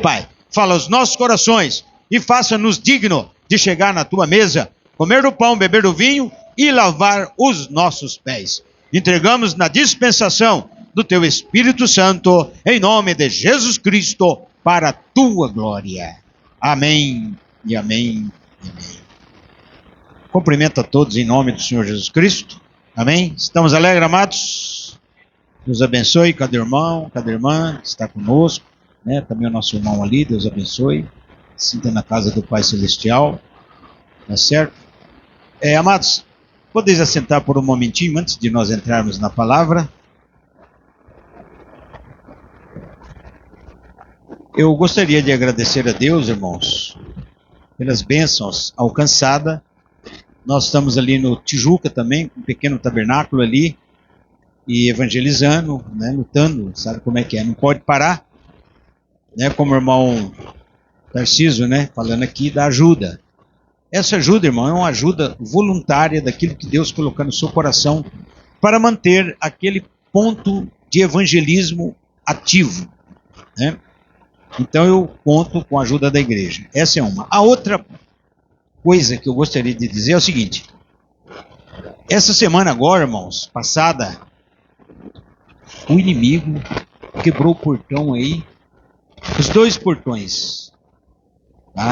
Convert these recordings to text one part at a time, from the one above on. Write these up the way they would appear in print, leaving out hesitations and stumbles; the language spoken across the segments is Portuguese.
Pai, fala aos nossos corações e faça-nos digno de chegar na tua mesa, comer do pão, beber do vinho e lavar os nossos pés. Entregamos na dispensação do teu Espírito Santo, em nome de Jesus Cristo, para a tua glória. Amém e amém e amém. Cumprimento a todos em nome do Senhor Jesus Cristo. Amém? Estamos alegres, amados? Deus abençoe cada irmão, cada irmã que está conosco. Também o nosso irmão ali, Deus abençoe. Sinta na casa do Pai Celestial. Tá certo? Amados, podeis assentar por um momentinho antes de nós entrarmos na palavra. Eu gostaria de agradecer a Deus, irmãos, pelas bênçãos alcançadas. Nós estamos ali no Tijuca também, um pequeno tabernáculo ali, e evangelizando, lutando, sabe como é que é? Não pode parar. Como o irmão Tarcísio, falando aqui da ajuda. Essa ajuda, irmão, é uma ajuda voluntária daquilo que Deus colocou no seu coração para manter aquele ponto de evangelismo ativo. Então eu conto com a ajuda da igreja. Essa é uma. A outra coisa que eu gostaria de dizer é o seguinte. Essa semana agora, irmãos, passada, o inimigo quebrou o portão aí. Os dois portões,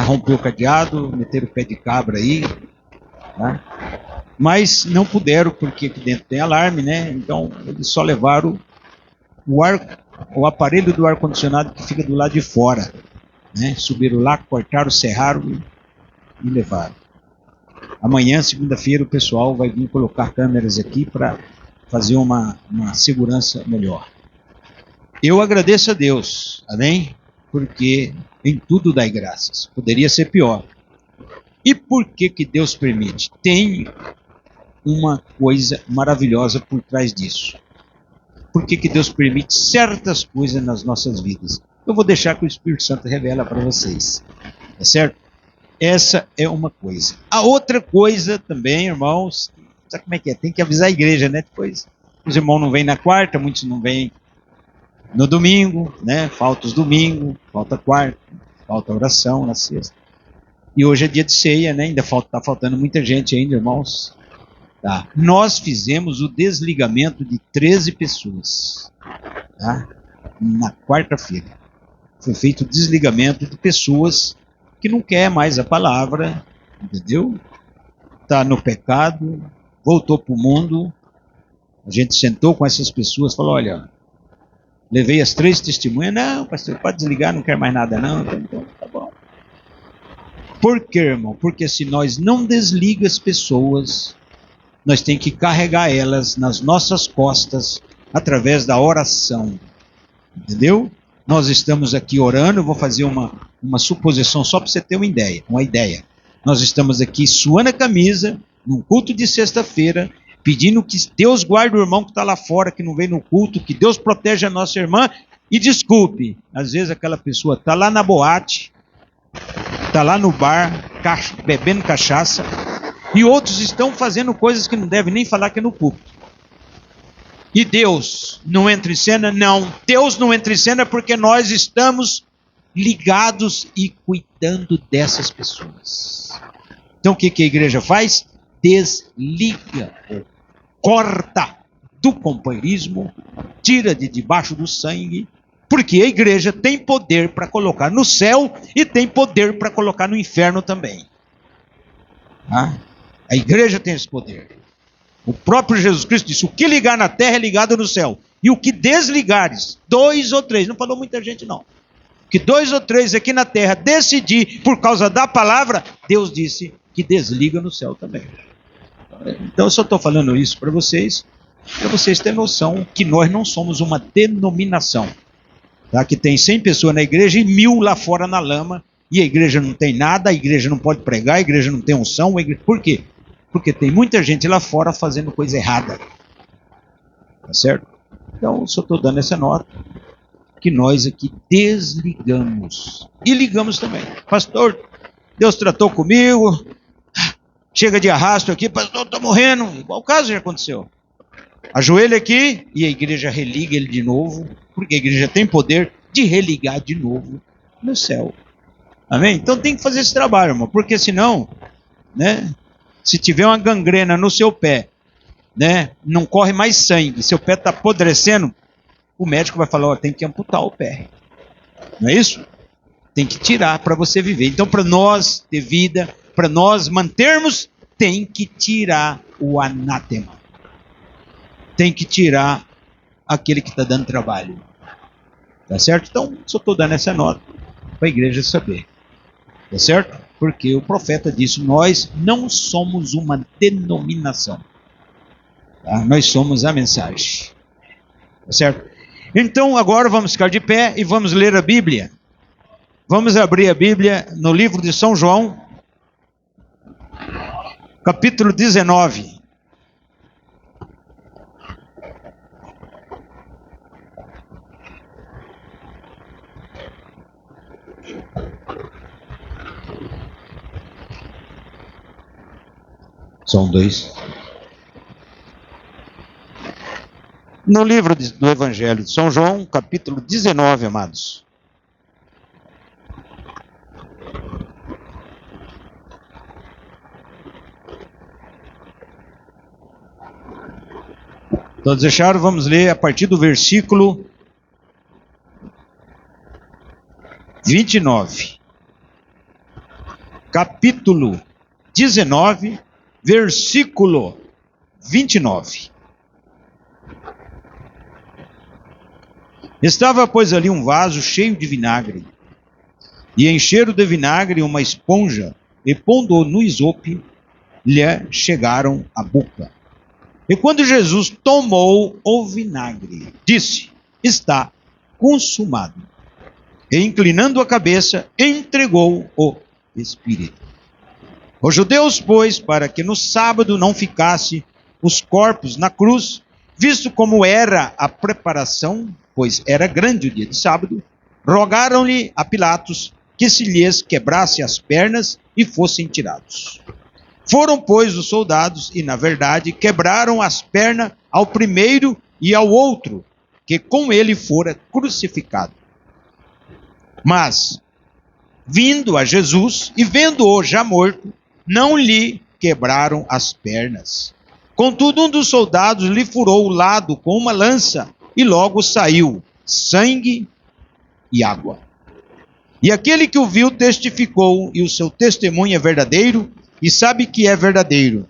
rompeu o cadeado, meteram o pé de cabra aí, mas não puderam porque aqui dentro tem alarme, então eles só levaram o aparelho do ar-condicionado que fica do lado de fora, subiram lá, cortaram, serraram e levaram. Amanhã, segunda-feira, o pessoal vai vir colocar câmeras aqui para fazer uma segurança melhor. Eu agradeço a Deus, amém? Porque em tudo dai graças. Poderia ser pior. E por que Deus permite? Tem uma coisa maravilhosa por trás disso. Por que Deus permite certas coisas nas nossas vidas? Eu vou deixar que o Espírito Santo revela para vocês. Tá certo? Essa é uma coisa. A outra coisa também, irmãos, sabe como é que é? Tem que avisar a igreja, Depois os irmãos não vêm na quarta, muitos não vêm no domingo, falta os domingos, falta quarta, falta oração na sexta. E hoje é dia de ceia, ainda está faltando muita gente ainda, irmãos. Tá. Nós fizemos o desligamento de 13 pessoas, na quarta-feira. Foi feito o desligamento de pessoas que não quer mais a palavra, entendeu? Está no pecado, voltou para o mundo. A gente sentou com essas pessoas, falou, olha, levei as 3 testemunhas. Não, pastor, pode desligar, não quer mais nada não. Então, tá bom. Por quê, irmão? Porque se nós não desligamos as pessoas, nós temos que carregar elas nas nossas costas através da oração. Entendeu? Nós estamos aqui orando, eu vou fazer uma suposição só para você ter uma ideia. Nós estamos aqui suando a camisa, num culto de sexta-feira, pedindo que Deus guarde o irmão que está lá fora, que não vem no culto, que Deus proteja a nossa irmã. E desculpe, às vezes aquela pessoa está lá na boate, está lá no bar, bebendo cachaça, e outros estão fazendo coisas que não devem nem falar que é no culto. E Deus não entra em cena? Não, Deus não entra em cena porque nós estamos ligados e cuidando dessas pessoas. Então o que a igreja faz? Desliga, corta do companheirismo, tira de debaixo do sangue, porque a igreja tem poder para colocar no céu e tem poder para colocar no inferno também. A igreja tem esse poder. O próprio Jesus Cristo disse, o que ligar na terra é ligado no céu, e o que desligares, 2 ou 3, não falou muita gente não, que 2 ou 3 aqui na terra decidir por causa da palavra, Deus disse que desliga no céu também. Então eu só estou falando isso para vocês terem noção que nós não somos uma denominação, que tem 100 pessoas na igreja e 1000 lá fora na lama, e a igreja não tem nada, a igreja não pode pregar, a igreja não tem unção. Por quê? Porque tem muita gente lá fora fazendo coisa errada. Tá certo? Então eu só estou dando essa nota, que nós aqui desligamos e ligamos também. Pastor, Deus tratou comigo, chega de arrasto aqui, pastor, estou morrendo. Igual o caso já aconteceu. Ajoelha aqui e a igreja religa ele de novo, porque a igreja tem poder de religar de novo no céu. Amém? Então tem que fazer esse trabalho, irmão, porque senão, né, se tiver uma gangrena no seu pé, né, não corre mais sangue, seu pé está apodrecendo, o médico vai falar, tem que amputar o pé. Não é isso? Tem que tirar para você viver. Então, para nós ter vida, para nós mantermos, tem que tirar o anátema. Tem que tirar aquele que está dando trabalho. Tá certo? Então, só estou dando essa nota para a igreja saber. Tá certo? Porque o profeta disse, nós não somos uma denominação. Tá? Nós somos a mensagem. Tá certo? Então, agora vamos ficar de pé e vamos ler a Bíblia. Vamos abrir a Bíblia no livro de São João, capítulo 19. São dois. No livro do Evangelho de São João, capítulo 19, amados. Todos acharam? Vamos ler a partir do versículo 29. Capítulo 19, versículo 29. Estava, pois, ali um vaso cheio de vinagre, e encheram de vinagre uma esponja, e pondo-o no isope, lhe chegaram à boca. E quando Jesus tomou o vinagre, disse, está consumado. E inclinando a cabeça, entregou o Espírito. Os judeus, pois, para que no sábado não ficasse os corpos na cruz, visto como era a preparação, pois era grande o dia de sábado, rogaram-lhe a Pilatos que se lhes quebrasse as pernas e fossem tirados. Foram, pois, os soldados e, na verdade, quebraram as pernas ao primeiro e ao outro, que com ele fora crucificado. Mas, vindo a Jesus e vendo-o já morto, não lhe quebraram as pernas. Contudo, um dos soldados lhe furou o lado com uma lança, e logo saiu sangue e água. E aquele que o viu testificou, e o seu testemunho é verdadeiro, e sabe que é verdadeiro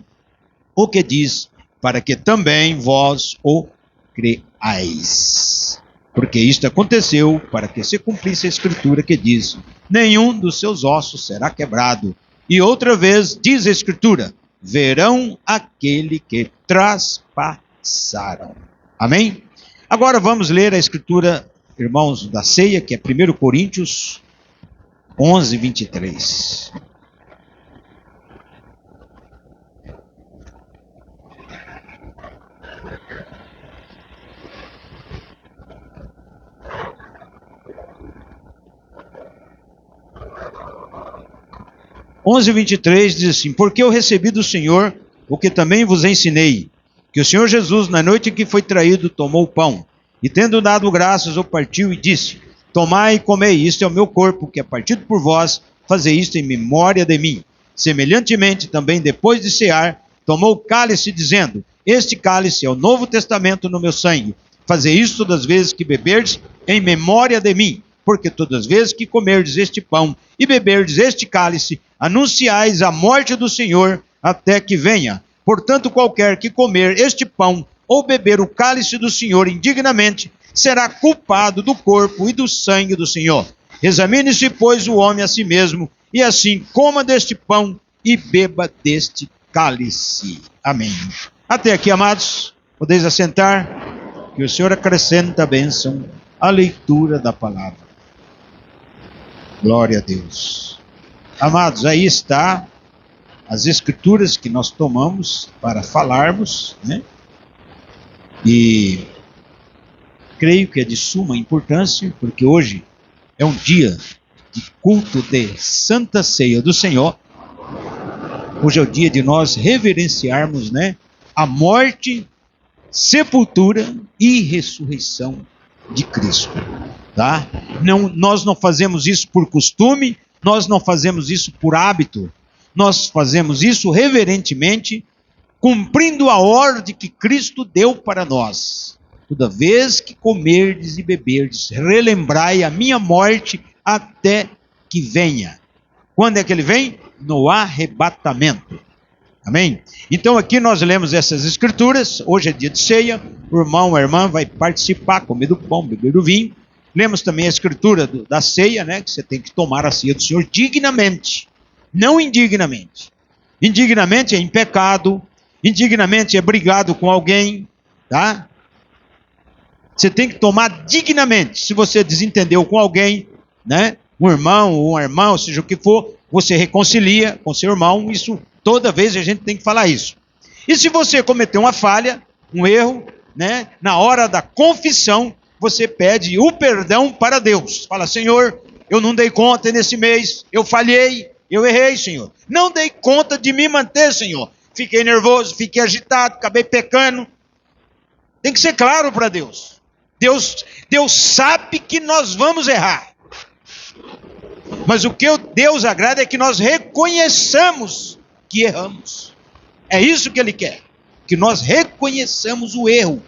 o que diz, para que também vós o creais. Porque isto aconteceu para que se cumprisse a escritura que diz, nenhum dos seus ossos será quebrado. E outra vez diz a escritura, verão aquele que traspassaram. Amém? Agora vamos ler a escritura, irmãos, da ceia, que é 1 Coríntios 11, 23. Onze 23 diz assim, porque eu recebi do Senhor o que também vos ensinei, que o Senhor Jesus, na noite em que foi traído, tomou o pão, e tendo dado graças, o partiu e disse, tomai e comei, isto é o meu corpo, que é partido por vós, fazei isto em memória de mim. Semelhantemente, também depois de cear, tomou o cálice, dizendo, este cálice é o novo testamento no meu sangue, fazei isto todas as vezes que beberdes, em memória de mim. Porque todas as vezes que comerdes este pão e beberdes este cálice, anunciais a morte do Senhor até que venha. Portanto, qualquer que comer este pão ou beber o cálice do Senhor indignamente, será culpado do corpo e do sangue do Senhor. Examine-se, pois, o homem a si mesmo, e assim coma deste pão e beba deste cálice. Amém. Até aqui, amados, podeis assentar, que o Senhor acrescenta a bênção à leitura da palavra. Glória a Deus. Amados, aí está as escrituras que nós tomamos para falarmos, né? E creio que é de suma importância, porque hoje é um dia de culto de Santa Ceia do Senhor. Hoje é o dia de nós reverenciarmos, né, a morte, sepultura e ressurreição de Cristo. Tá? Não, nós não fazemos isso por costume, nós não fazemos isso por hábito, nós fazemos isso reverentemente, cumprindo a ordem que Cristo deu para nós. Toda vez que comerdes e beberdes, relembrai a minha morte até que venha. Quando é que ele vem? No arrebatamento. Amém? Então aqui nós lemos essas escrituras. Hoje é dia de ceia, o irmão, a irmã vai participar, comer do pão, beber do vinho. Lemos também a escritura da ceia, né? Que você tem que tomar a ceia do Senhor dignamente, não indignamente. Indignamente é em pecado, indignamente é brigado com alguém, tá? Você tem que tomar dignamente. Se você desentendeu com alguém, né? Um irmão ou uma irmã, seja o que for, você reconcilia com seu irmão. Isso, toda vez a gente tem que falar isso. E se você cometeu uma falha, um erro, né? Na hora da confissão, você pede o perdão para Deus. Fala: Senhor, eu não dei conta nesse mês, eu falhei, eu errei, Senhor. Não dei conta de me manter, Senhor. Fiquei nervoso, fiquei agitado, acabei pecando. Tem que ser claro para Deus. Deus sabe que nós vamos errar. Mas o que Deus agrada é que nós reconheçamos que erramos. É isso que Ele quer. Que nós reconheçamos o erro.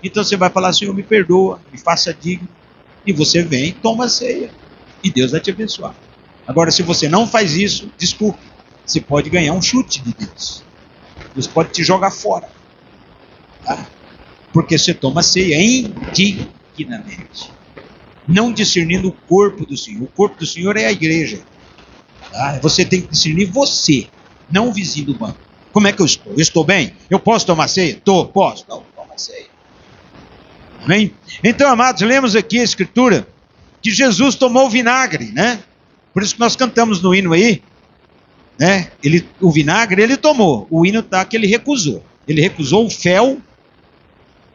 Então você vai falar: Senhor, me perdoa, me faça digno. E você vem, toma a ceia. E Deus vai te abençoar. Agora, se você não faz isso, desculpe, você pode ganhar um chute de Deus. Deus pode te jogar fora. Tá? Porque você toma a ceia indignamente. Não discernindo o corpo do Senhor. O corpo do Senhor é a igreja. Tá? Você tem que discernir você, não o vizinho do banco. Como é que eu estou? Eu estou bem? Eu posso tomar ceia? Posso. Não, toma ceia. Amém? Então, amados, lemos aqui a escritura que Jesus tomou vinagre, né? Por isso que nós cantamos no hino aí, né? O vinagre ele tomou. O hino está que ele recusou. Ele recusou o fel,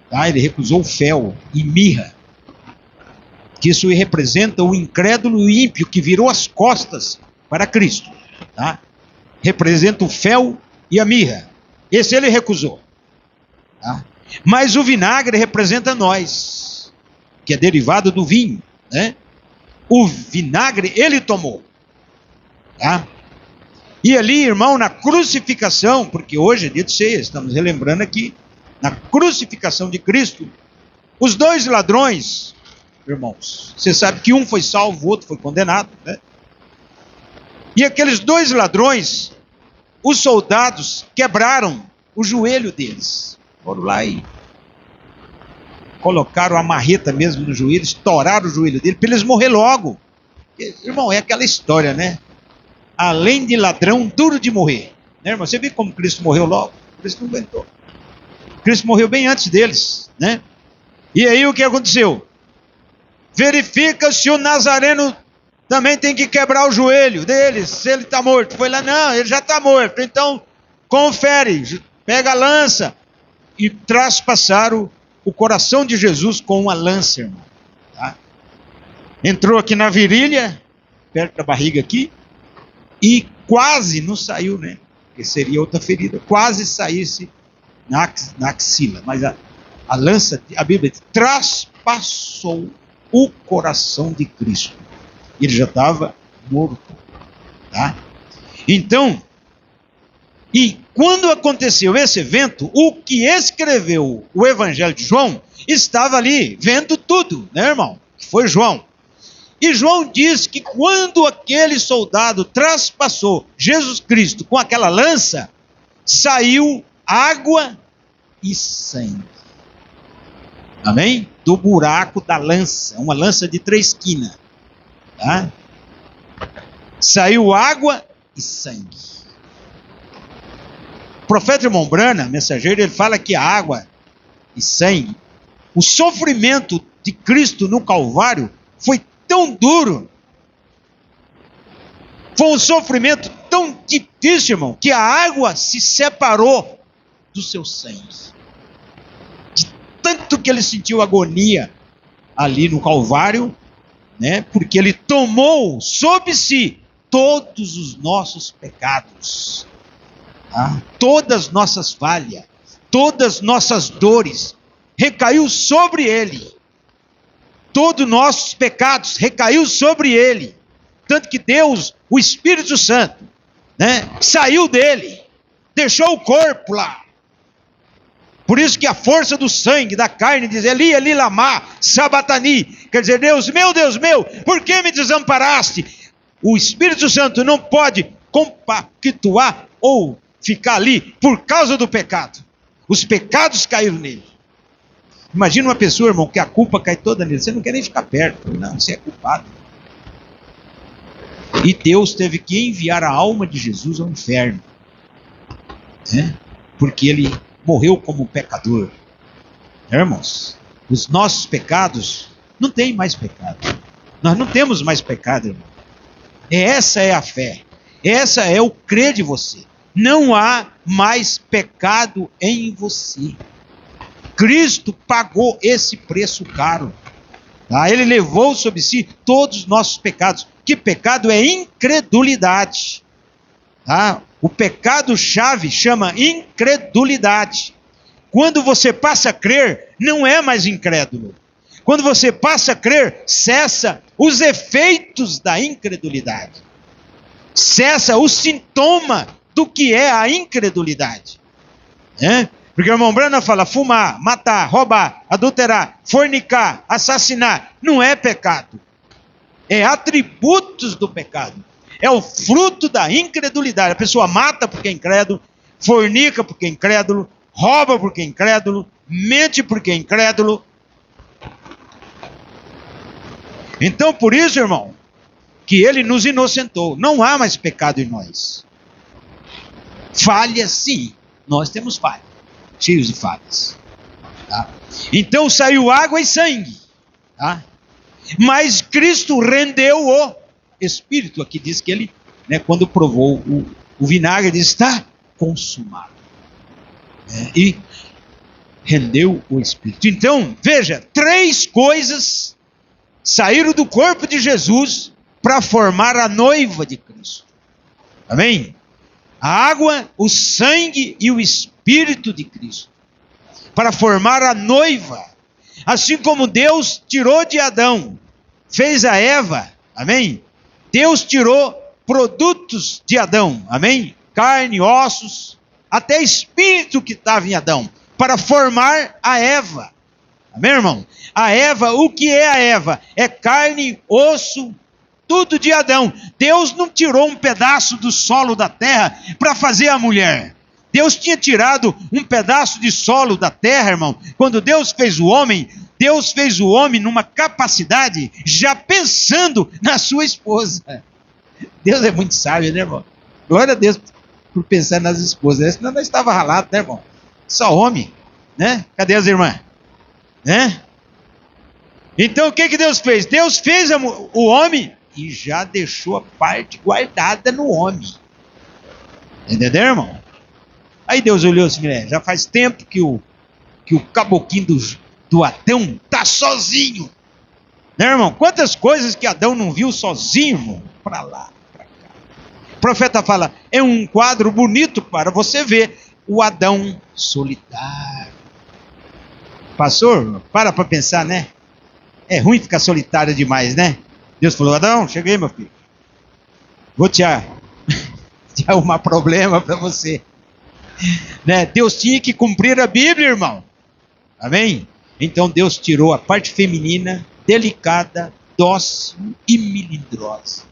tá? Ele recusou o fel e mirra. Que isso representa o incrédulo e ímpio que virou as costas para Cristo, tá? Representa o fel e a mirra. Esse ele recusou, tá? Mas o vinagre representa nós, que é derivado do vinho, né? O vinagre ele tomou, tá? E ali, irmão, na crucificação, porque hoje é dia de ceia, estamos relembrando aqui, na crucificação de Cristo, os dois ladrões, irmãos, você sabe que um foi salvo, o outro foi condenado, né? E aqueles dois ladrões, os soldados quebraram o joelho deles. Foram lá e colocaram a marreta mesmo no joelho, estouraram o joelho dele para eles morrer logo. Irmão, é aquela história, né? Além de ladrão, duro de morrer. Né, irmão? Você viu como Cristo morreu logo? Cristo não aguentou. Cristo morreu bem antes deles, né? E aí o que aconteceu? Verifica se o Nazareno também tem que quebrar o joelho dele, se ele está morto. Foi lá: não, ele já está morto. Então, confere, pega a lança e traspassaram o coração de Jesus com uma lança, irmão. Tá? Entrou aqui na virilha, perto da barriga aqui, e quase não saiu, né? Porque seria outra ferida. Quase saísse na axila. Mas a lança, a Bíblia diz, traspassou o coração de Cristo. Ele já estava morto. Tá? Então, e quando aconteceu esse evento, o que escreveu o Evangelho de João estava ali, vendo tudo, né, irmão? Foi João. E João diz que quando aquele soldado traspassou Jesus Cristo com aquela lança, saiu água e sangue. Amém? Do buraco da lança, uma lança de 3 quinas. Tá? Saiu água e sangue. O profeta Irmão Branham, mensageiro, ele fala que a água e sangue, o sofrimento de Cristo no Calvário foi tão duro, foi um sofrimento tão difícil, irmão, que a água se separou do seu sangue. De tanto que ele sentiu agonia ali no Calvário, né? Porque ele tomou sobre si todos os nossos pecados, tá? Todas as nossas falhas, todas as nossas dores, recaiu sobre ele. todos os nossos pecados recaiu sobre ele. Tanto que Deus, o Espírito Santo, né, saiu dele, deixou o corpo lá. Por isso que a força do sangue, da carne, diz: Eli, Eli, lama, sabatani. Quer dizer, Deus meu, por que me desamparaste? O Espírito Santo não pode compactuar ou ficar ali por causa do pecado. Os pecados caíram nele. Imagina uma pessoa, irmão, que a culpa cai toda nele. Você não quer nem ficar perto. Não, você é culpado. E Deus teve que enviar a alma de Jesus ao inferno, né? Porque ele morreu como pecador. Irmãos, os nossos pecados não tem mais pecado. Nós não temos mais pecado, irmão. Essa é a fé. Essa é o crer de você. Não há mais pecado em você. Cristo pagou esse preço caro. Tá? Ele levou sobre si todos os nossos pecados. Que pecado é incredulidade. Tá? O pecado-chave chama incredulidade. Quando você passa a crer, não é mais incrédulo. Quando você passa a crer, cessa os efeitos da incredulidade. Cessa o sintoma do que é a incredulidade. Porque o irmão Brana fala: fumar, matar, roubar, adulterar, fornicar, assassinar, não é pecado. É atributos do pecado. É o fruto da incredulidade. A pessoa mata porque é incrédulo, fornica porque é incrédulo, rouba porque é incrédulo, mente porque é incrédulo. Então, por isso, irmão, que ele nos inocentou. Não há mais pecado em nós. Falha, sim. Nós temos falha. Cheios de falhas. Tá? Então saiu água e sangue. Tá? Mas Cristo rendeu o Espírito. Aqui diz que ele, né, quando provou o vinagre, diz: está consumado. E rendeu o Espírito. Então, veja, 3 coisas saíram do corpo de Jesus para formar a noiva de Cristo. Amém? A água, o sangue e o Espírito de Cristo. Para formar a noiva. Assim como Deus tirou de Adão, fez a Eva. Amém? Deus tirou produtos de Adão. Amém? Carne, ossos, até espírito que estava em Adão. Para formar a Eva. Amém, irmão? A Eva, o que é a Eva? É carne, osso, tudo de Adão. Deus não tirou um pedaço do solo da terra para fazer a mulher. Deus tinha tirado um pedaço de solo da terra, irmão. Quando Deus fez o homem numa capacidade, já pensando na sua esposa. Deus é muito sábio, né, irmão? Glória a Deus por pensar nas esposas. Senão nós estava ralado, né, irmão? Só homem, né? Cadê as irmãs? Né? Então o que Deus fez? Deus fez o homem e já deixou a parte guardada no homem. Entendeu, irmão? Aí Deus olhou assim: já faz tempo que o caboquinho do Adão está sozinho. Né, irmão? Quantas coisas que Adão não viu sozinho, irmão? Para lá, para cá. O profeta fala: é um quadro bonito para você ver o Adão solitário. Pastor, para pensar, né? É ruim ficar solitário demais, né? Deus falou: Adão, cheguei, meu filho. Vou te arrumar problema para você. Né? Deus tinha que cumprir a Bíblia, irmão. Amém? Então Deus tirou a parte feminina, delicada, dócil e melindrosa.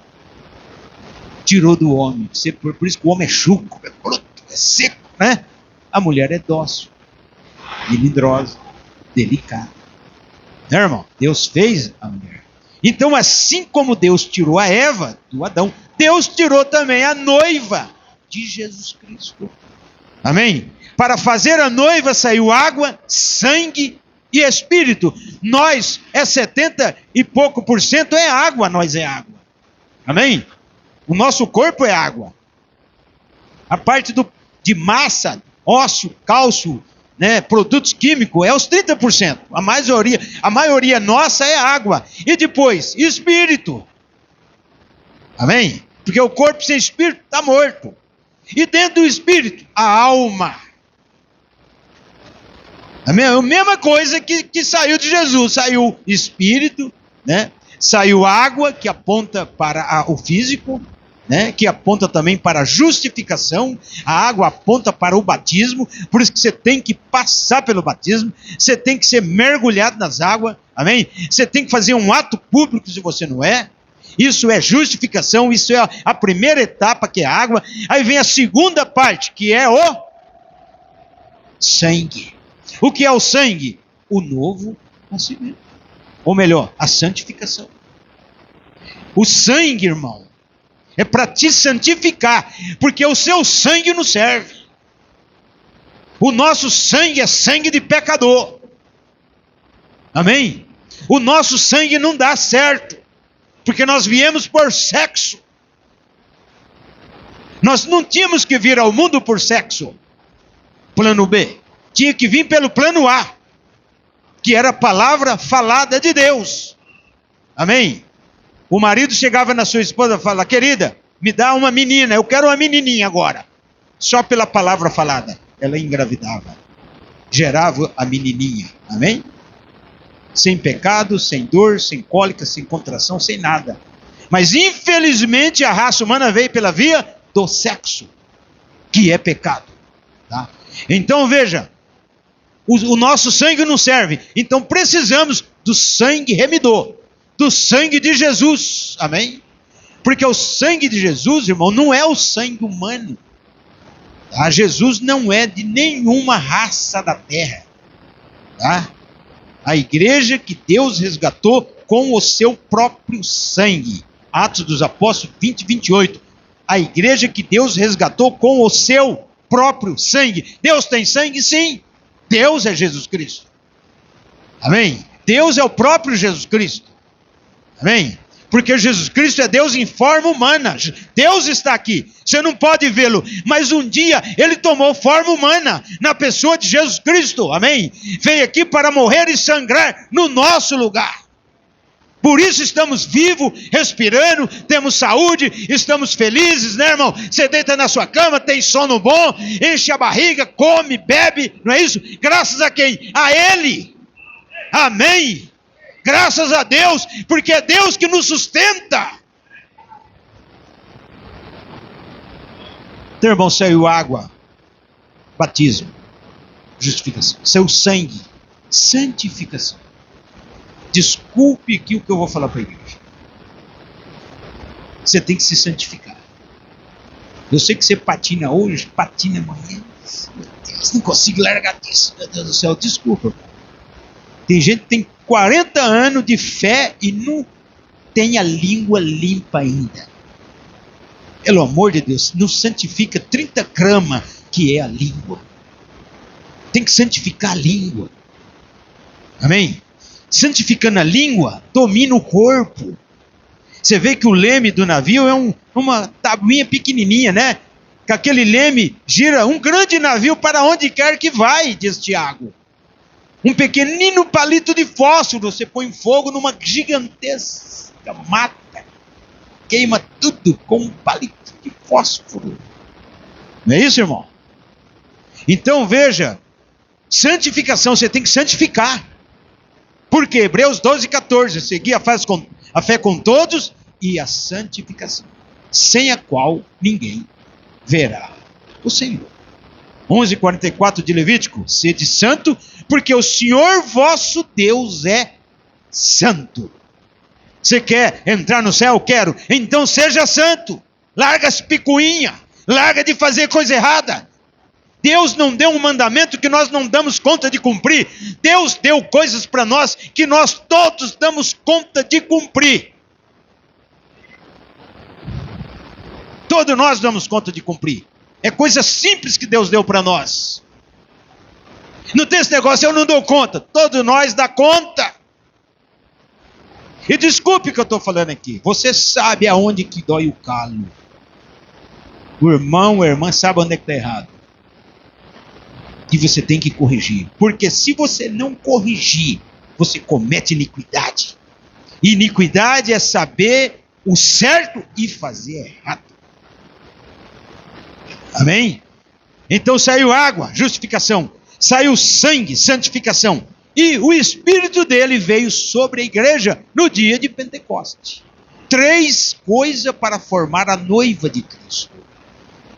Tirou do homem. Por isso que o homem é chuco, é bruto, é seco, né? A mulher é dócil, melindrosa, delicada. Né, irmão? Deus fez a mulher. Então, assim como Deus tirou a Eva do Adão, Deus tirou também a noiva de Jesus Cristo. Amém? Para fazer a noiva saiu água, sangue e espírito. Nós 70 e pouco por cento é água, nós é água. Amém? O nosso corpo é água. A parte de massa, ósseo, cálcio, né, produtos químicos, é os 30%. A maioria nossa é água. E depois, espírito. Amém? Porque o corpo sem espírito está morto. E dentro do espírito, a alma. Amém? É a mesma coisa que saiu de Jesus. Saiu espírito, né? Saiu água, que aponta para o físico, né? Que aponta também para a justificação. A água aponta para o batismo, por isso que você tem que passar pelo batismo, você tem que ser mergulhado nas águas, amém? Você tem que fazer um ato público se você não é. Isso é justificação, isso é a primeira etapa, que é a água. Aí vem a segunda parte, que é o sangue. O que é o sangue? O novo nascimento. Ou melhor, a santificação. O sangue, irmão, é para te santificar, porque o seu sangue não serve. O nosso sangue é sangue de pecador. Amém? O nosso sangue não dá certo, porque nós viemos por sexo. Nós não tínhamos que vir ao mundo por sexo. Plano B. Tinha que vir pelo plano A, que era a palavra falada de Deus. Amém? O marido chegava na sua esposa e falava: querida, me dá uma menina, eu quero uma menininha agora. Só pela palavra falada, ela engravidava. Gerava a menininha. Amém? Sem pecado, sem dor, sem cólica, sem contração, sem nada. Mas infelizmente a raça humana veio pela via do sexo, que é pecado. Tá? Então veja, o nosso sangue não serve. Então precisamos do sangue remidor, do sangue de Jesus. Amém? Porque o sangue de Jesus, irmão, não é o sangue humano. Tá? Jesus não é de nenhuma raça da terra. Tá? A igreja que Deus resgatou com o seu próprio sangue. Atos dos Apóstolos 20, 28. A igreja que Deus resgatou com o seu próprio sangue. Deus tem sangue? Sim. Deus é Jesus Cristo. Amém? Deus é o próprio Jesus Cristo. Amém? Porque Jesus Cristo é Deus em forma humana. Deus está aqui. Você não pode vê-lo. Mas um dia ele tomou forma humana na pessoa de Jesus Cristo. Amém? Veio aqui para morrer e sangrar no nosso lugar. Por isso estamos vivos, respirando, temos saúde, estamos felizes, né, irmão? Você deita na sua cama, tem sono bom, enche a barriga, come, bebe, não é isso? Graças a quem? A Ele. Amém? Graças a Deus, porque é Deus que nos sustenta. Então, irmão, saiu água, batismo, justificação. Saiu sangue, santificação. Desculpe aqui o que eu vou falar para a igreja. Você tem que se santificar. Eu sei que você patina hoje, patina amanhã. Meu Deus, não consigo largar disso, meu Deus do céu. Desculpa. Tem gente que tem 40 anos de fé e não tem a língua limpa ainda. Pelo amor de Deus, não santifica 30 gramas que é a língua. Tem que santificar a língua. Amém? Santificando a língua, domina o corpo. Você vê que o leme do navio é uma tabuinha pequenininha, né? Que aquele leme gira um grande navio para onde quer que vai, diz Tiago. Um pequenino palito de fósforo, você põe fogo numa gigantesca mata. Queima tudo com um palito de fósforo. Não é isso, irmão? Então veja, santificação, você tem que santificar. Porque Hebreus 12, 14, seguir a fé com todos e a santificação, sem a qual ninguém verá o Senhor. 11:44 de Levítico, sede santo, porque o Senhor vosso Deus é santo. Você quer entrar no céu? Quero. Então seja santo. Larga as picuinhas, larga de fazer coisa errada. Deus não deu um mandamento que nós não damos conta de cumprir. Deus deu coisas para nós que nós todos damos conta de cumprir. Todos nós damos conta de cumprir. É coisa simples que Deus deu para nós. Não tem esse negócio, eu não dou conta. Todos nós dá conta. E desculpe o que eu estou falando aqui. Você sabe aonde que dói o calo. O irmão, a irmã sabe onde é que está errado. Que você tem que corrigir. Porque se você não corrigir, você comete iniquidade. E iniquidade é saber o certo e fazer errado. Amém? Então saiu água, justificação. Saiu sangue, santificação. e o Espírito dele veio sobre a igreja no dia de Pentecostes. 3 coisas para formar a noiva de Cristo.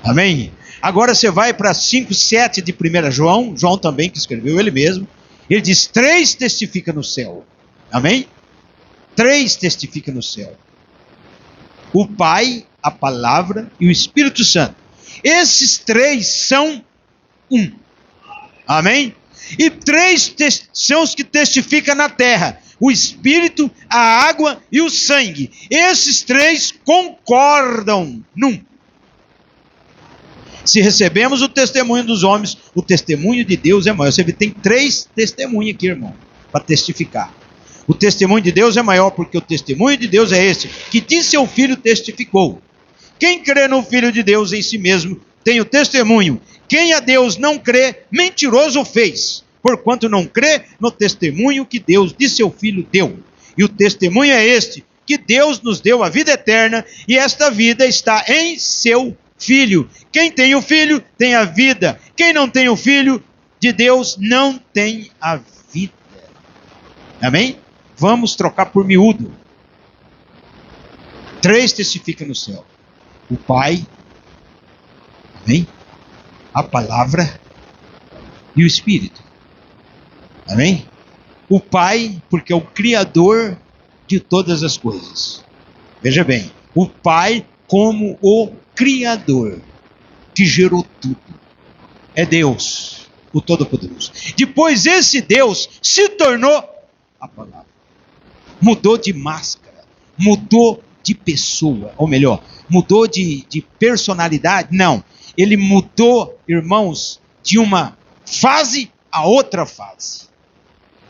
Amém? Agora você vai para 5:7 de 1 João, João também que escreveu ele mesmo, ele diz: 3 testifica no céu. Amém? 3 testifica no céu: o Pai, a Palavra e o Espírito Santo. Esses 3 são um. Amém? E 3 são os que testificam na terra: o Espírito, a água e o sangue. Esses 3 concordam num. Se recebemos o testemunho dos homens, o testemunho de Deus é maior. Você vê, tem 3 testemunhos aqui, irmão, para testificar. O testemunho de Deus é maior, porque o testemunho de Deus é esse, que de seu Filho testificou. Quem crê no Filho de Deus em si mesmo tem o testemunho. Quem a Deus não crê, mentiroso fez, porquanto não crê no testemunho que Deus de seu Filho deu. E o testemunho é este, que Deus nos deu a vida eterna, e esta vida está em seu Filho. Quem tem o Filho tem a vida. Quem não tem o Filho de Deus não tem a vida. Amém? Vamos trocar por miúdo. 3 testificam no céu: o Pai, amém? A Palavra e o Espírito. Amém? O Pai, porque é o Criador de todas as coisas. Veja bem, o Pai como o Criador, que gerou tudo. É Deus, o Todo-Poderoso. Depois esse Deus se tornou a Palavra. Mudou de máscara, mudou de pessoa, ou melhor, mudou de personalidade. Não, ele mudou, irmãos, de uma fase a outra fase.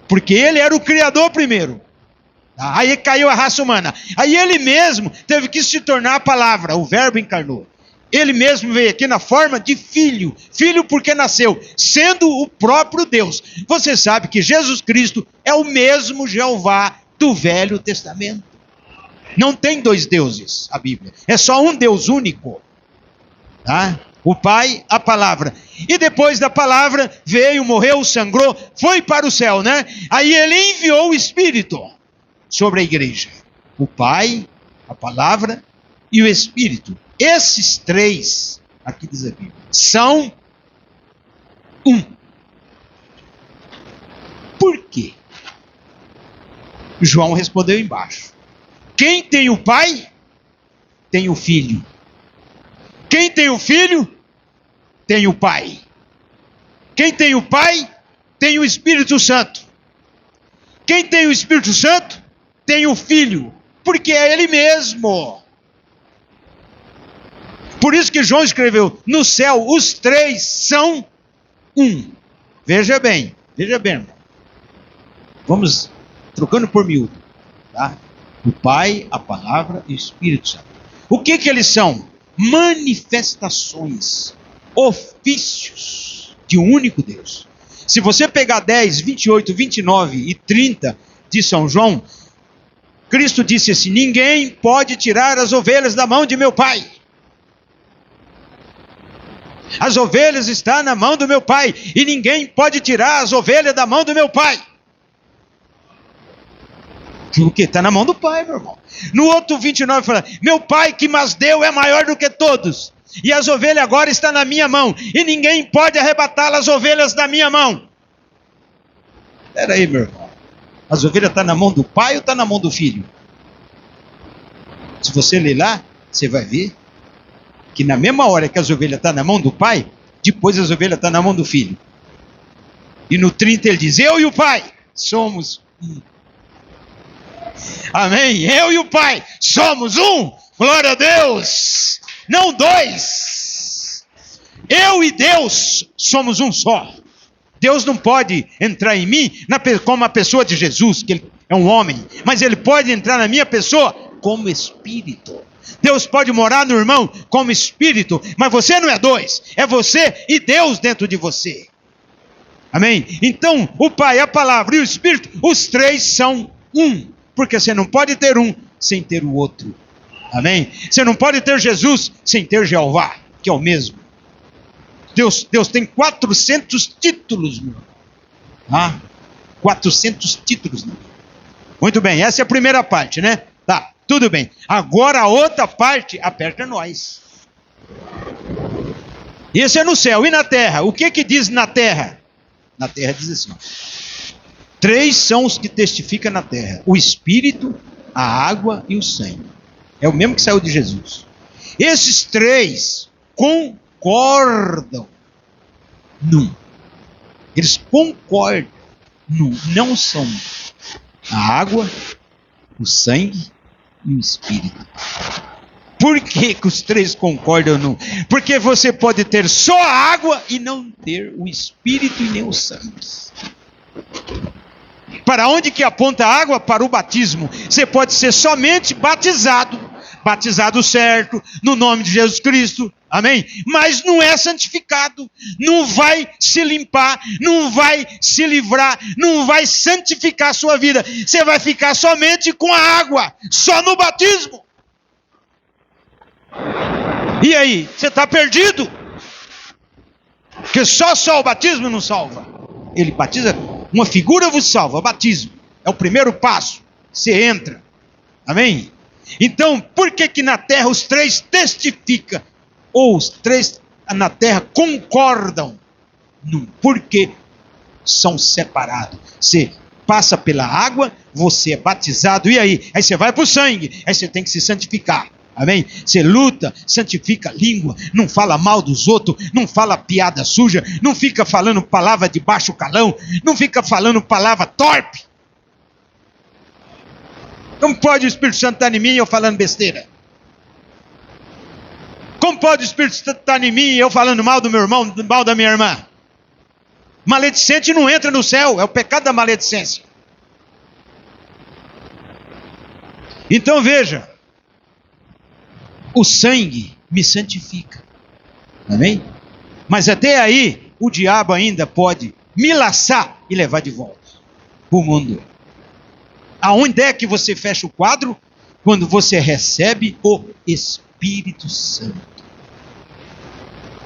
Porque ele era o Criador primeiro. Aí caiu a raça humana. Aí ele mesmo teve que se tornar a palavra, o Verbo encarnou. Ele mesmo veio aqui na forma de filho. Filho porque nasceu, sendo o próprio Deus. Você sabe que Jesus Cristo é o mesmo Jeová do Velho Testamento. Não tem 2 deuses, a Bíblia. É só um Deus único. Tá? O Pai, a Palavra. E depois da Palavra, veio, morreu, sangrou, foi para o céu, né? Aí ele enviou o Espírito sobre a igreja. O Pai, a Palavra e o Espírito. Esses 3, aqui diz a Bíblia, são um. Por quê? João respondeu embaixo: quem tem o Pai, tem o Filho. Quem tem o Filho, tem o Pai. Quem tem o Pai, tem o Espírito Santo. Quem tem o Espírito Santo, tem o Filho, porque é Ele mesmo. Por isso que João escreveu: no céu os 3 são um. Veja bem, irmão. Vamos trocando por miúdo, tá? O Pai, a Palavra e o Espírito Santo. O que eles são? Manifestações, ofícios de um único Deus. Se você pegar 10, 28, 29 e 30 de São João, Cristo disse assim: ninguém pode tirar as ovelhas da mão de meu Pai. As ovelhas estão na mão do meu Pai, e ninguém pode tirar as ovelhas da mão do meu Pai. Porque está na mão do Pai, meu irmão. No outro 29 fala: meu Pai que mas deu é maior do que todos, e as ovelhas agora estão na minha mão, e ninguém pode arrebatar as ovelhas da minha mão. Espera aí, meu irmão. As ovelhas estão na mão do Pai ou estão na mão do Filho? Se você ler lá, você vai ver que na mesma hora que as ovelhas estão na mão do Pai, depois as ovelhas estão na mão do Filho. E no 30 ele diz: eu e o Pai somos um. Amém? Eu e o Pai somos um. Glória a Deus. Não 2. Eu e Deus somos um só. Deus não pode entrar em mim como a pessoa de Jesus, que ele é um homem, mas ele pode entrar na minha pessoa como Espírito. Deus pode morar no irmão como Espírito, mas você não é 2, é você e Deus dentro de você. Amém? Então, o Pai, a Palavra e o Espírito, os 3 são um, porque você não pode ter um sem ter o outro. Amém? Você não pode ter Jesus sem ter Jeová, que é o mesmo. Deus tem 400 títulos, meu irmão. 400 títulos. Muito bem, essa é a primeira parte, né? Tá, tudo bem. Agora a outra parte, aperta nós. Isso é no céu. E na terra? O que diz na terra? Na terra diz assim, ó. 3 são os que testificam na terra: o Espírito, a água e o sangue. É o mesmo que saiu de Jesus. Esses 3 concordam num. Eles concordam num. Não são a água, o sangue e o Espírito. Por que os 3 concordam num? Porque você pode ter só a água e não ter o Espírito e nem o sangue. Para onde que aponta a água? Para o batismo. Você pode ser somente batizado certo, no nome de Jesus Cristo, amém? Mas não é santificado, não vai se limpar, não vai se livrar, não vai santificar a sua vida. Você vai ficar somente com a água, só no batismo. E aí, você está perdido? Porque só o batismo não salva. Ele batiza, uma figura vos salva, batismo. É o primeiro passo, você entra, amém? Então, por que na terra os 3 testificam? Ou os 3 na terra concordam? Não, porque são separados. Você passa pela água, você é batizado, e aí? Aí você vai para o sangue, aí você tem que se santificar. Amém? Você luta, santifica a língua, não fala mal dos outros, não fala piada suja, não fica falando palavra de baixo calão, não fica falando palavra torpe. Como pode o Espírito Santo estar em mim e eu falando besteira? Como pode o Espírito Santo estar em mim e eu falando mal do meu irmão, mal da minha irmã? Maledicente não entra no céu, é o pecado da maledicência. Então veja, o sangue me santifica, amém? Mas até aí, o diabo ainda pode me laçar e levar de volta para o mundo. Aonde é que você fecha o quadro? Quando você recebe o Espírito Santo.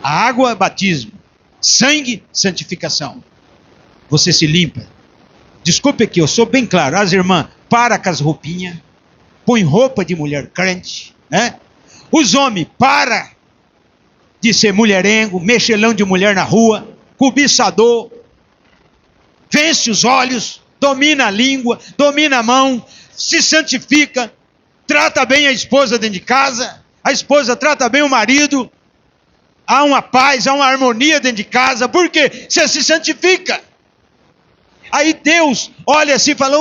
A água, batismo. Sangue, santificação. Você se limpa. Desculpe aqui, eu sou bem claro. As irmãs, para com as roupinhas. Põe roupa de mulher crente, né? Os homens, para de ser mulherengo, mexelão de mulher na rua, cobiçador. Vence os olhos. Domina a língua, domina a mão, se santifica, trata bem a esposa dentro de casa, a esposa trata bem o marido, há uma paz, há uma harmonia dentro de casa, porque você se santifica. Aí Deus olha assim e fala,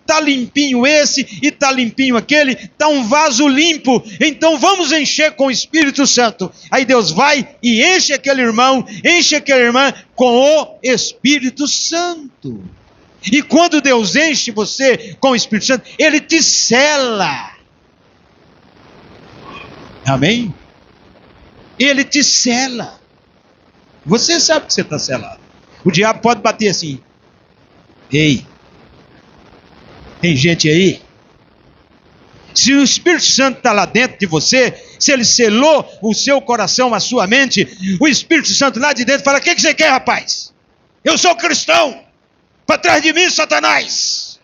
tá limpinho esse e tá limpinho aquele, tá um vaso limpo, então vamos encher com o Espírito Santo. Aí Deus vai e enche aquele irmão, enche aquela irmã com o Espírito Santo. E quando Deus enche você com o Espírito Santo, Ele te sela. Amém? Ele te sela. Você sabe que você está selado. O diabo pode bater assim. Ei, tem gente aí? Se o Espírito Santo está lá dentro de você, se Ele selou o seu coração, a sua mente, o Espírito Santo lá de dentro fala, o que você quer, rapaz? Eu sou cristão. Para trás de mim, Satanás.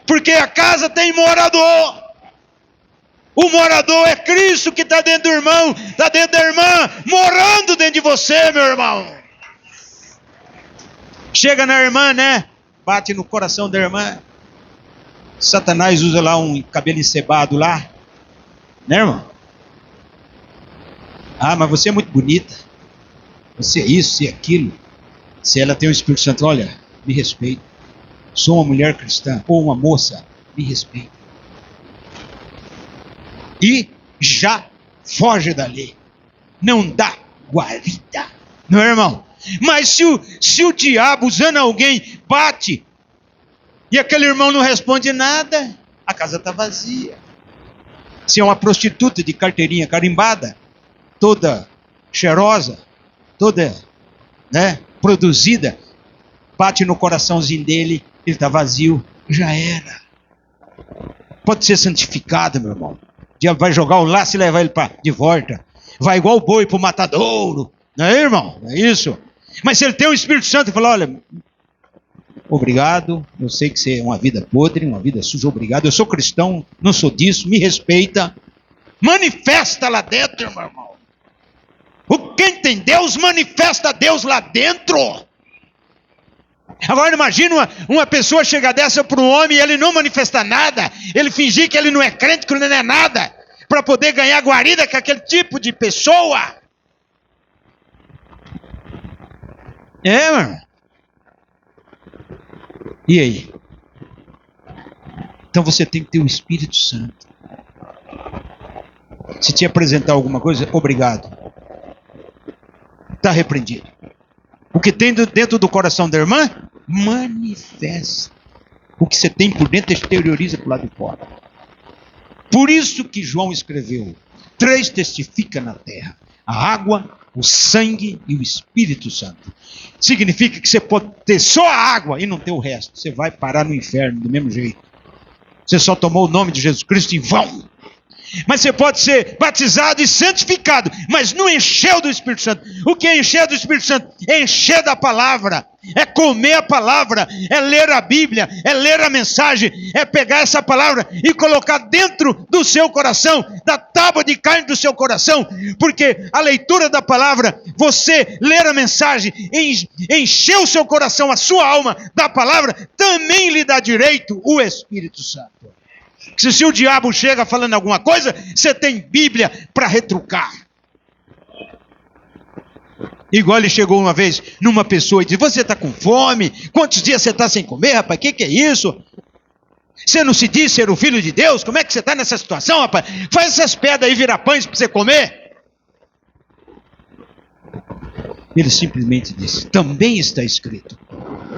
Porque a casa tem morador. O morador é Cristo que está dentro do irmão, está dentro da irmã, morando dentro de você, meu irmão. Chega na irmã, né? Bate no coração da irmã. Satanás usa lá um cabelo encebado lá. Né, irmão? Ah, mas você é muito bonita. Você é isso, você é aquilo. Se ela tem o Espírito Santo, olha, me respeita. Sou uma mulher cristã, ou uma moça, me respeita. E já foge da lei. Não dá guarida. Não é, irmão? Mas se o diabo, usando alguém, bate, e aquele irmão não responde nada, a casa está vazia. Se é uma prostituta de carteirinha carimbada, toda cheirosa, toda, né, produzida, bate no coraçãozinho dele, ele está vazio, já era. Pode ser santificado, meu irmão. O diabo vai jogar um laço e levar ele de volta. Vai igual o boi para o matadouro. Não é, irmão? É isso. Mas se ele tem o Espírito Santo, ele fala, olha, obrigado, eu sei que você é uma vida podre, uma vida suja, obrigado, eu sou cristão, não sou disso, me respeita. Manifesta lá dentro, meu irmão. Quem tem Deus, manifesta Deus lá dentro. Agora imagina uma pessoa chegar dessa para um homem e ele não manifestar nada, ele fingir que ele não é crente, que ele não é nada, para poder ganhar guarida com aquele tipo de pessoa. Mano. E aí? Então você tem que ter o Espírito Santo. Se te apresentar alguma coisa, obrigado. Está repreendido. O que tem dentro do coração da irmã, manifesta. O que você tem por dentro, exterioriza para o lado de fora. Por isso que João escreveu: 3 testificam na terra: a água, o sangue e o Espírito Santo. Significa que você pode ter só a água e não ter o resto. Você vai parar no inferno do mesmo jeito. Você só tomou o nome de Jesus Cristo em vão. Mas você pode ser batizado e santificado, mas não encheu do Espírito Santo. O que é encher do Espírito Santo? É encher da palavra, é comer a palavra, é ler a Bíblia, é ler a mensagem, é pegar essa palavra e colocar dentro do seu coração, da tábua de carne do seu coração, porque a leitura da palavra, você ler a mensagem, encher o seu coração, a sua alma da palavra, também lhe dá direito o Espírito Santo. Se o diabo chega falando alguma coisa, você tem Bíblia para retrucar. Igual ele chegou uma vez numa pessoa e disse: você está com fome? Quantos dias você está sem comer, rapaz? Que é isso? Você não se diz ser o filho de Deus? Como é que você está nessa situação, rapaz? Faz essas pedras aí virar pães para você comer. Ele simplesmente disse: também está escrito,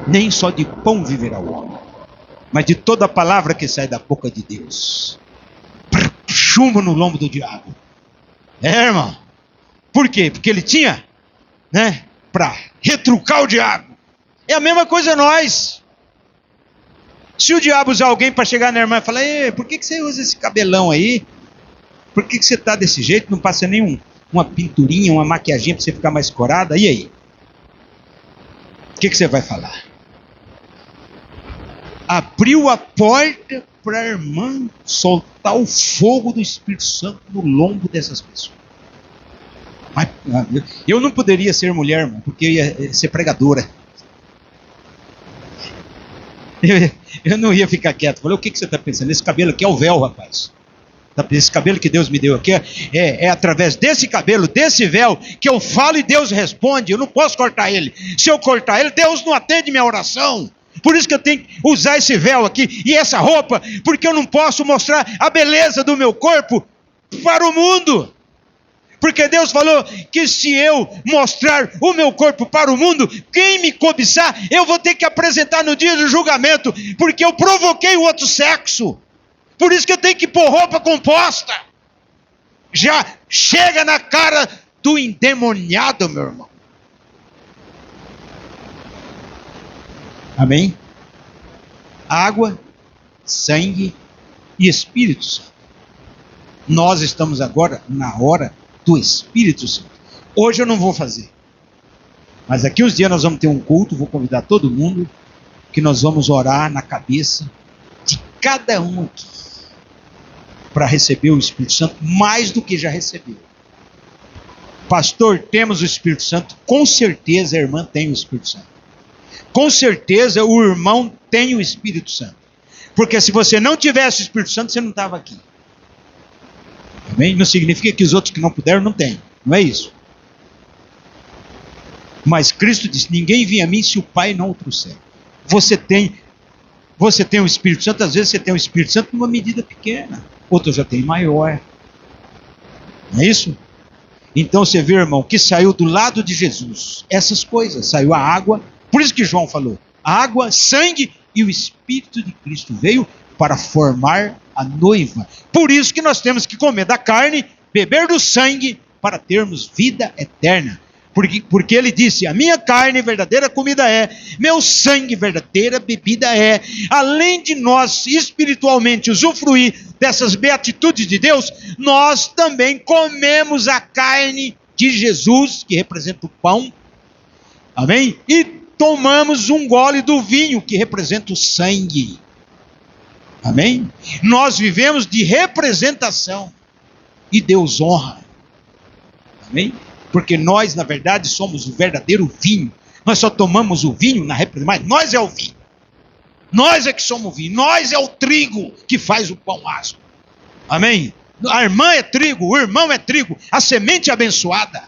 nem só de pão viverá o homem, mas de toda a palavra que sai da boca de Deus. Chumbo no lombo do diabo. Irmão. Por quê? Porque ele tinha, para retrucar o diabo. É a mesma coisa nós. Se o diabo usar alguém para chegar na irmã e falar: por que você usa esse cabelão aí? Por que você está desse jeito? Não passa nem uma pinturinha, uma maquiagem para você ficar mais corada? E aí? O que você vai falar? Abriu a porta para a irmã soltar o fogo do Espírito Santo no lombo dessas pessoas. Mas eu não poderia ser mulher, irmão, porque eu ia ser pregadora. Eu não ia ficar quieto. Falei: o que você está pensando? Esse cabelo aqui é o véu, rapaz. Esse cabelo que Deus me deu aqui é através desse cabelo, desse véu, que eu falo e Deus responde. Eu não posso cortar ele. Se eu cortar ele, Deus não atende minha oração. Por isso que eu tenho que usar esse véu aqui e essa roupa, porque eu não posso mostrar a beleza do meu corpo para o mundo. Porque Deus falou que se eu mostrar o meu corpo para o mundo, quem me cobiçar, eu vou ter que apresentar no dia do julgamento, porque eu provoquei o outro sexo. Por isso que eu tenho que pôr roupa composta. Já chega na cara do endemoniado, meu irmão. Amém? Água, sangue e Espírito Santo. Nós estamos agora na hora do Espírito Santo. Hoje eu não vou fazer. Mas daqui uns dias nós vamos ter um culto, vou convidar todo mundo, que nós vamos orar na cabeça de cada um aqui, para receber o Espírito Santo mais do que já recebeu. Pastor, temos o Espírito Santo? Com certeza a irmã tem o Espírito Santo. Com certeza o irmão tem o Espírito Santo. Porque se você não tivesse o Espírito Santo, você não estava aqui. Amém? Não significa que os outros que não puderam não têm. Não é isso. Mas Cristo disse: ninguém vem a mim se o Pai não o trouxer. Você tem o Espírito Santo. Às vezes você tem o Espírito Santo numa medida pequena. Outro já tem maior. Não é isso? Então você vê, irmão, que saiu do lado de Jesus essas coisas. Saiu a água. Por isso que João falou: água, sangue e o Espírito de Cristo veio para formar a noiva. Por isso que nós temos que comer da carne, beber do sangue, para termos vida eterna. Porque ele disse: a minha carne verdadeira comida é, meu sangue verdadeira bebida é. Além de nós espiritualmente usufruir dessas beatitudes de Deus, nós também comemos a carne de Jesus, que representa o pão. Amém? E tomamos um gole do vinho, que representa o sangue. Amém? Nós vivemos de representação. E Deus honra. Amém? Porque nós, na verdade, somos o verdadeiro vinho. Nós só tomamos o vinho na representação, mas nós é o vinho. Nós é que somos o vinho. Nós é o trigo que faz o pão áspero. Amém? A irmã é trigo, o irmão é trigo, a semente é abençoada.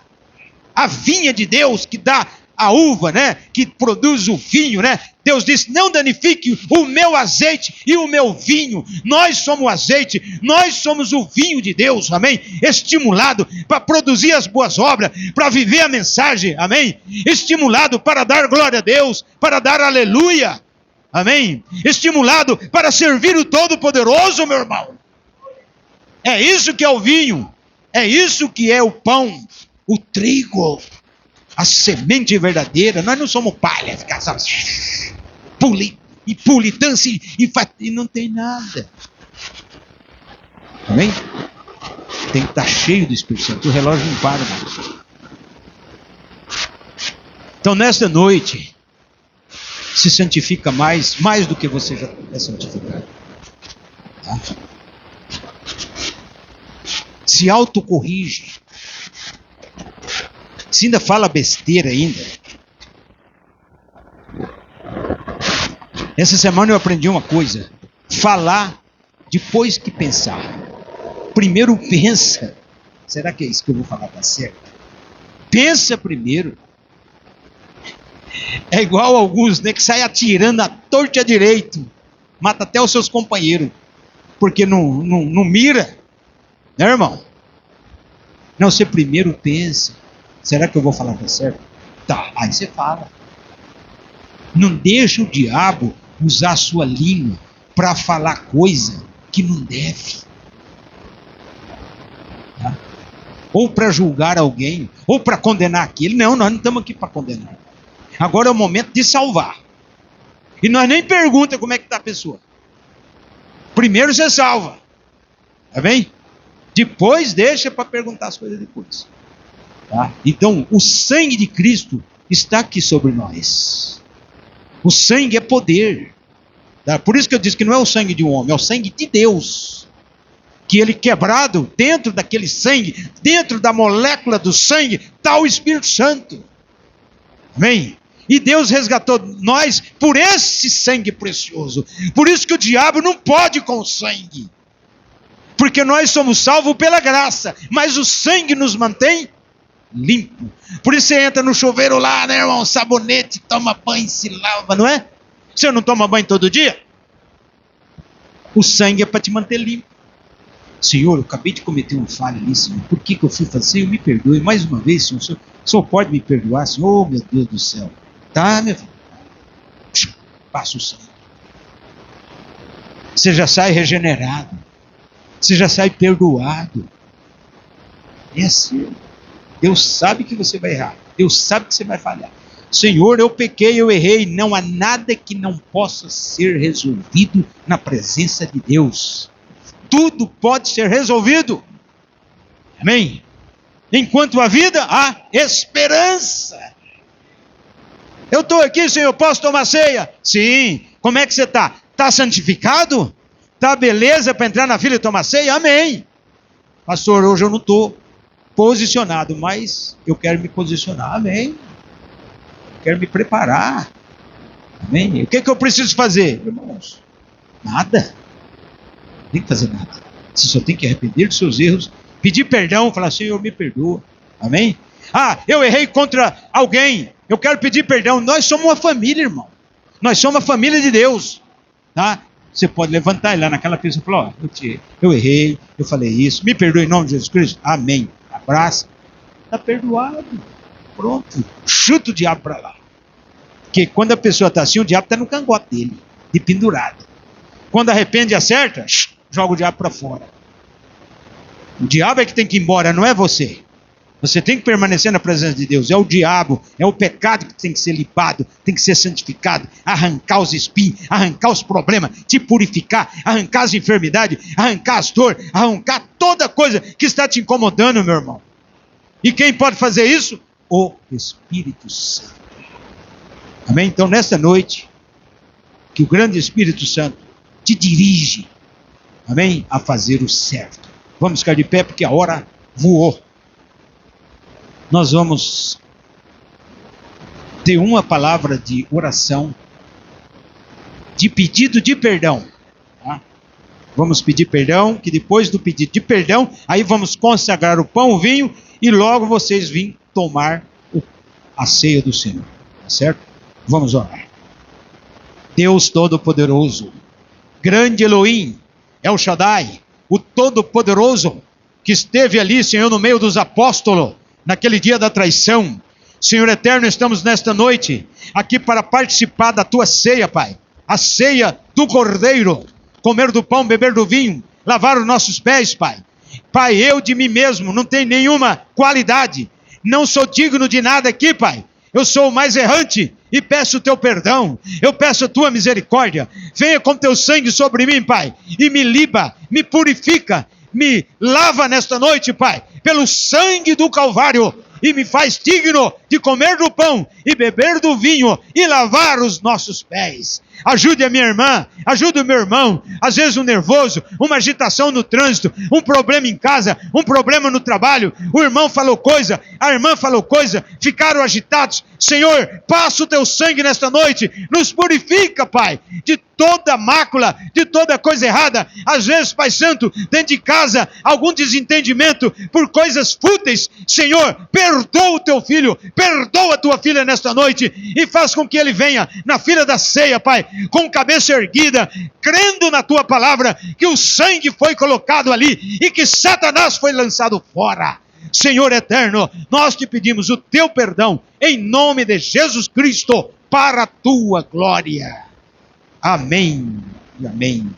A vinha de Deus que dá a uva, né? Que produz o vinho, né? Deus disse, não danifique o meu azeite e o meu vinho. Nós somos o azeite, nós somos o vinho de Deus, amém? Estimulado para produzir as boas obras, para viver a mensagem, amém? Estimulado para dar glória a Deus, para dar aleluia, amém? Estimulado para servir o Todo-Poderoso, meu irmão. É isso que é o vinho, é isso que é o pão, o trigo, a semente verdadeira. Nós não somos palha, ficar só pule, dance e não tem nada. Amém? Tem que estar cheio do Espírito Santo, o relógio não para mais. Então nesta noite, se santifica mais do que você já é santificado. Tá? Se autocorrige. Se ainda fala besteira ainda. Essa semana eu aprendi uma coisa. Falar depois que pensar. Primeiro pensa. Será que é isso que eu vou falar tá certo? Pensa primeiro. É igual alguns, né, que saem atirando a torta e a direito. Mata até os seus companheiros. Porque não mira. Né, irmão? Não, você primeiro pensa. Será que eu vou falar que é certo? Tá, aí você fala. Não deixa o diabo usar a sua língua para falar coisa que não deve. Tá? Ou para julgar alguém, ou para condenar aquele. Não, nós não estamos aqui para condenar. Agora é o momento de salvar. E nós nem perguntamos como é que está a pessoa. Primeiro você salva. Tá bem? Depois deixa para perguntar as coisas depois. Tá? Então, o sangue de Cristo está aqui sobre nós. O sangue é poder. Tá? Por isso que eu disse que não é o sangue de um homem, é o sangue de Deus. Que ele quebrado, dentro daquele sangue, dentro da molécula do sangue, está o Espírito Santo. Amém? E Deus resgatou nós por esse sangue precioso. Por isso que o diabo não pode com o sangue. Porque nós somos salvos pela graça, mas o sangue nos mantém limpo. Por isso você entra no chuveiro lá, né, irmão? Sabonete, toma banho, se lava, não é? Você não toma banho todo dia? O sangue é para te manter limpo. Senhor, eu acabei de cometer uma falha ali, Senhor. Por que eu fui fazer? Senhor, me perdoe. Mais uma vez, Senhor. O Senhor pode me perdoar, Senhor? Oh, meu Deus do céu. Tá, meu filho? Passa o sangue. Você já sai regenerado. Você já sai perdoado. É assim. Deus sabe que você vai errar. Deus sabe que você vai falhar. Senhor, eu pequei, eu errei. Não há nada que não possa ser resolvido na presença de Deus. Tudo pode ser resolvido. Amém? Enquanto há vida, há esperança. Eu estou aqui, Senhor, posso tomar ceia? Sim. Como é que você está? Está santificado? Está beleza para entrar na fila e tomar ceia? Amém. Pastor, hoje eu não estou posicionado, mas eu quero me posicionar. Amém. Eu quero me preparar. Amém. O que eu preciso fazer? Irmãos, nada. Não tem que fazer nada. Você só tem que arrepender dos seus erros, pedir perdão, falar, Senhor, me perdoa. Amém? Ah, eu errei contra alguém. Eu quero pedir perdão. Nós somos uma família, irmão. Nós somos uma família de Deus. Tá? Você pode levantar e lá naquela pessoa e falar, eu errei, eu falei isso, me perdoe em nome de Jesus Cristo. Amém. Abraça. Está perdoado. Pronto. Chuta o diabo para lá. Porque quando a pessoa está assim, o diabo está no cangote dele, de pendurado. Quando arrepende e acerta, joga o diabo para fora. O diabo é que tem que ir embora, não é você. Você tem que permanecer na presença de Deus. É o diabo, é o pecado que tem que ser limpado, tem que ser santificado, arrancar os espinhos, arrancar os problemas, te purificar, arrancar as enfermidades, arrancar as dores, arrancar toda coisa que está te incomodando, meu irmão. E quem pode fazer isso? O Espírito Santo. Amém? Então, nesta noite, que o grande Espírito Santo te dirige, amém? A fazer o certo. Vamos ficar de pé porque a hora voou. Nós vamos ter uma palavra de oração, de pedido de perdão. Tá? Vamos pedir perdão, que depois do pedido de perdão, aí vamos consagrar o pão, o vinho, e logo vocês vêm tomar a ceia do Senhor. Tá certo? Vamos orar. Deus Todo-Poderoso, grande Elohim, El Shaddai, o Todo-Poderoso, que esteve ali, Senhor, no meio dos apóstolos, naquele dia da traição. Senhor eterno, estamos nesta noite, aqui para participar da tua ceia, Pai. A ceia do Cordeiro, comer do pão, beber do vinho, lavar os nossos pés, Pai. Pai, eu de mim mesmo não tenho nenhuma qualidade, não sou digno de nada aqui, Pai. Eu sou o mais errante e peço o teu perdão, eu peço a tua misericórdia. Venha com teu sangue sobre mim, Pai, e me limpa, me purifica, me lava nesta noite, Pai, pelo sangue do Calvário, e me faz digno de comer do pão e beber do vinho e lavar os nossos pés. Ajude a minha irmã, ajude o meu irmão, às vezes um nervoso, uma agitação no trânsito, um problema em casa, um problema no trabalho, o irmão falou coisa, a irmã falou coisa, ficaram agitados. Senhor, passa o teu sangue nesta noite, nos purifica, Pai, de toda mácula, de toda coisa errada. Às vezes, Pai Santo, dentro de casa, algum desentendimento por coisas fúteis. Senhor, perdoa o teu filho, perdoa a tua filha nesta noite e faz com que ele venha na fila da ceia, Pai, com cabeça erguida, crendo na tua palavra, que o sangue foi colocado ali e que Satanás foi lançado fora. Senhor eterno, nós te pedimos o teu perdão em nome de Jesus Cristo, para a tua glória. Amém e amém.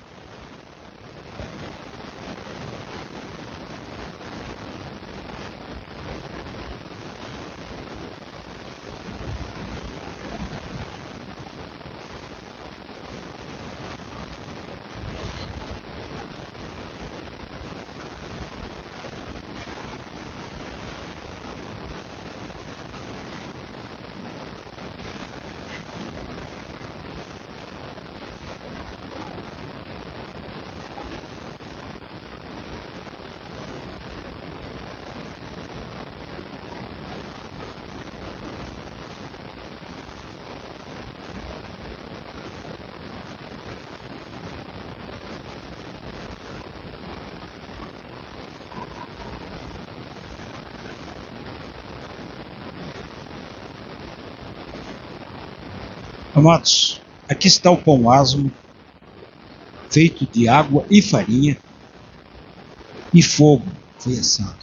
Amados, aqui está o pão asmo, feito de água e farinha, e fogo foi assado.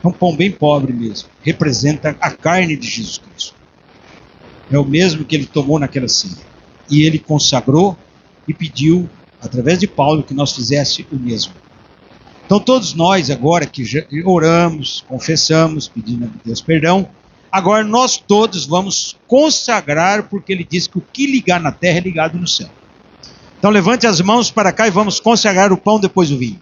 É um pão bem pobre mesmo, representa a carne de Jesus Cristo. É o mesmo que ele tomou naquela ceia. E ele consagrou e pediu, através de Paulo, que nós fizesse o mesmo. Então todos nós agora que já oramos, confessamos, pedindo a Deus perdão, agora nós todos vamos consagrar, porque ele diz que o que ligar na terra é ligado no céu. Então levante as mãos para cá e vamos consagrar o pão depois do vinho.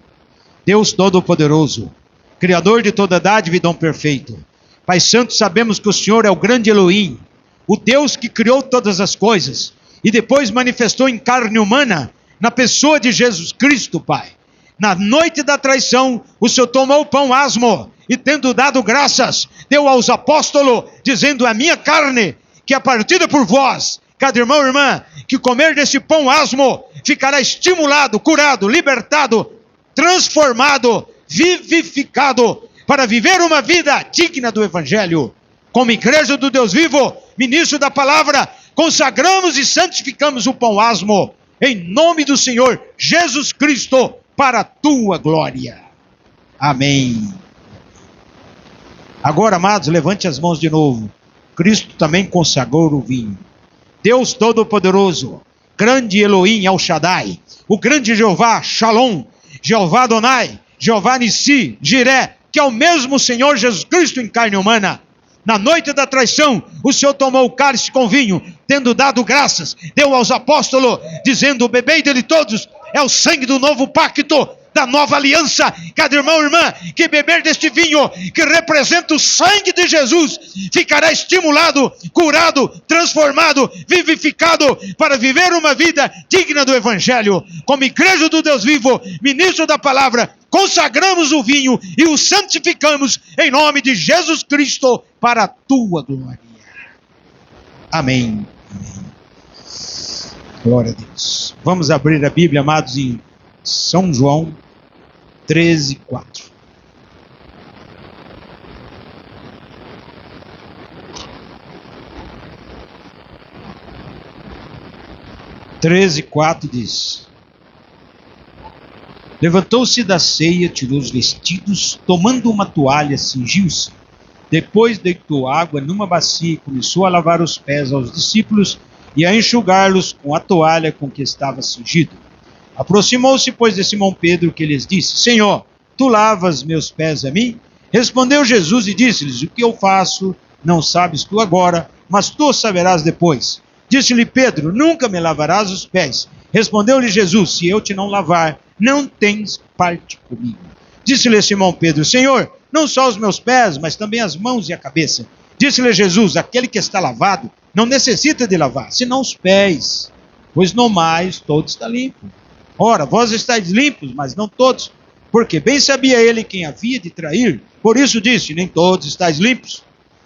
Deus Todo-Poderoso, Criador de toda dádiva e dom perfeito. Pai Santo, sabemos que o Senhor é o grande Elohim, o Deus que criou todas as coisas e depois manifestou em carne humana na pessoa de Jesus Cristo, Pai. Na noite da traição, o Senhor tomou o pão asmo e, tendo dado graças, deu aos apóstolos, dizendo: a minha carne, que é partida por vós. Cada irmão e irmã que comer desse pão asmo ficará estimulado, curado, libertado, transformado, vivificado, para viver uma vida digna do Evangelho. Como igreja do Deus vivo, ministro da palavra, consagramos e santificamos o pão asmo, em nome do Senhor Jesus Cristo, para a tua glória. Amém. Agora, amados, levante as mãos de novo. Cristo também consagrou o vinho. Deus Todo-Poderoso, grande Elohim, El Shaddai, o grande Jeová, Shalom, Jeová Adonai, Jeová Nissi, Jiré, que é o mesmo Senhor Jesus Cristo em carne humana. Na noite da traição, o Senhor tomou o cálice com vinho, tendo dado graças, deu aos apóstolos, dizendo: bebei dele todos, é o sangue do novo pacto, da nova aliança. Cada irmão e irmã que beber deste vinho, que representa o sangue de Jesus, ficará estimulado, curado, transformado, vivificado, para viver uma vida digna do Evangelho. Como igreja do Deus vivo, ministro da palavra, consagramos o vinho e o santificamos em nome de Jesus Cristo para a tua glória. Amém. Amém. Glória a Deus. Vamos abrir a Bíblia, amados, em São João 13:4. Diz: levantou-se da ceia, tirou os vestidos, tomando uma toalha, cingiu-se. Depois deitou água numa bacia e começou a lavar os pés aos discípulos e a enxugá-los com a toalha com que estava cingido. Aproximou-se, pois, de Simão Pedro, que lhes disse: Senhor, tu lavas meus pés a mim? Respondeu Jesus e disse-lhes: o que eu faço não sabes tu agora, mas tu saberás depois. Disse-lhe Pedro: nunca me lavarás os pés. Respondeu-lhe Jesus: se eu te não lavar, não tens parte comigo. Disse-lhe Simão Pedro: Senhor, não só os meus pés, mas também as mãos e a cabeça. Disse-lhe Jesus: aquele que está lavado não necessita de lavar, senão os pés, pois no mais todo está limpo. Ora, vós estáis limpos, mas não todos, porque bem sabia ele quem havia de trair. Por isso disse: nem todos estáis limpos.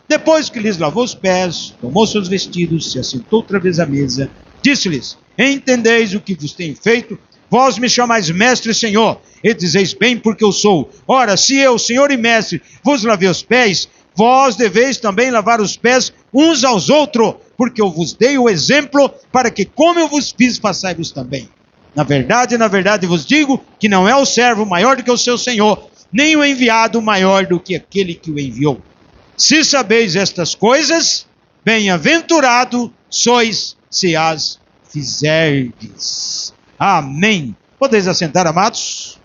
Depois que lhes lavou os pés, tomou seus vestidos, se assentou outra vez à mesa, disse-lhes: entendeis o que vos tenho feito? Vós me chamais mestre e senhor, e dizeis bem porque eu sou. Ora, se eu, senhor e mestre, vos lavei os pés, vós deveis também lavar os pés uns aos outros, porque eu vos dei o exemplo, para que como eu vos fiz, façai-vos também. Na verdade vos digo, que não é o servo maior do que o seu senhor, nem o enviado maior do que aquele que o enviou. Se sabeis estas coisas, bem-aventurado sois se as fizerdes. Amém. Podeis assentar, amados?